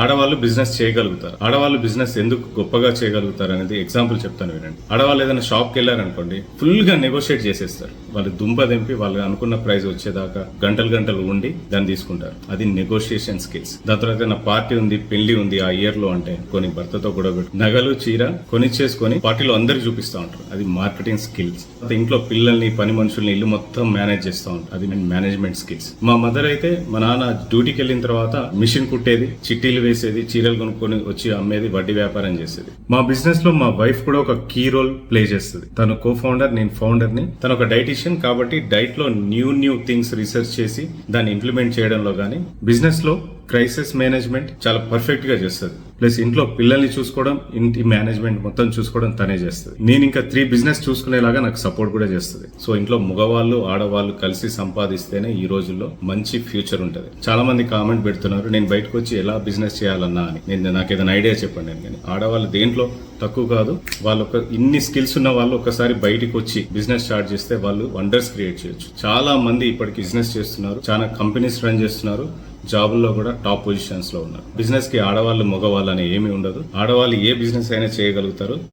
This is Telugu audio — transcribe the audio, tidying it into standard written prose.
ఆడవాళ్ళు బిజినెస్ చేయగలుగుతారు. ఆడవాళ్ళు బిజినెస్ ఎందుకు గొప్పగా చేయగలుగుతారు అనేది ఎగ్జాంపుల్ చెప్తాను వినండి. ఆడవాళ్ళు ఏదైనా షాప్కి వెళ్ళారనుకోండి, ఫుల్ గా నెగోషియేట్ చేసేస్తారు. వాళ్ళు దుంప దింపి వాళ్ళు అనుకున్న ప్రైస్ వచ్చేదాకా గంటలు ఉండి దాన్ని తీసుకుంటారు. అది నెగోషియేషన్ స్కిల్స్. దాని తర్వాత నా పార్టీ ఉంది, పెళ్లి ఉంది ఆ ఇయర్ లో అంటే కొన్ని భర్తతో కూడా నగలు చీర కొనిచ్చేసుకొని పార్టీలో అందరికి చూపిస్తా ఉంటారు. అది మార్కెటింగ్ స్కిల్స్. ఇంట్లో పిల్లల్ని, పని మనుషుల్ని, ఇల్లు మొత్తం మేనేజ్ చేస్తూ ఉంటారు. అది మేనేజ్మెంట్ స్కిల్స్. మా మదర్ అయితే మా నాన్న డ్యూటీకి వెళ్ళిన తర్వాత మిషన్ కుట్టేది, చిట్టీలు వేసేది, చీరలు కొనుక్కొని వచ్చి అమ్మేది, వడ్డీ వ్యాపారం చేసేది. మా బిజినెస్ లో మా వైఫ్ కూడా ఒక కీ రోల్ ప్లే చేస్తుంది. తను కో ఫౌండర్, నేను ఫౌండర్ ని. తను ఒక డైటీషియన్ కాబట్టి డైట్ లో న్యూ థింగ్స్ రీసెర్చ్ చేసి దాన్ని ఇంప్లిమెంట్ చేయడంలో గానీ, బిజినెస్ లో క్రైసిస్ మేనేజ్మెంట్ చాలా పర్ఫెక్ట్ గా చేస్తుంది. ప్లస్ ఇంట్లో పిల్లల్ని చూసుకోవడం, ఇంటి మేనేజ్మెంట్ మొత్తం చూసుకోవడం తనే చేస్తుంది. నేను ఇంకా 3 బిజినెస్ చూసుకునేలాగా నాకు సపోర్ట్ కూడా చేస్తుంది. సో ఇంట్లో మగవాళ్ళు ఆడవాళ్ళు కలిసి సంపాదిస్తేనే ఈ రోజుల్లో మంచి ఫ్యూచర్ ఉంటుంది. చాలా మంది కామెంట్ పెడుతున్నారు, నేను బయటకు వచ్చి ఎలా బిజినెస్ చేయాలన్నా అని. నాకు ఏదైనా ఐడియా చెప్పండి అని. కానీ ఆడవాళ్ళు దేంట్లో తక్కువ కాదు. వాళ్ళు ఇన్ని స్కిల్స్ ఉన్న వాళ్ళు ఒకసారి బయటకు వచ్చి బిజినెస్ స్టార్ట్ చేస్తే వాళ్ళు వండర్స్ క్రియేట్ చేయొచ్చు. చాలా మంది ఇప్పటికి బిజినెస్ చేస్తున్నారు, చాలా కంపెనీస్ రన్ చేస్తున్నారు, జాబుల్లో కూడా టాప్ పొజిషన్స్ లో ఉన్నారు. బిజినెస్ కి ఆడవాళ్ళు మగవాళ్ళు అని ఏమీ ఉండదు. ఆడవాళ్ళు ఏ బిజినెస్ అయినా చేయగలుగుతారు.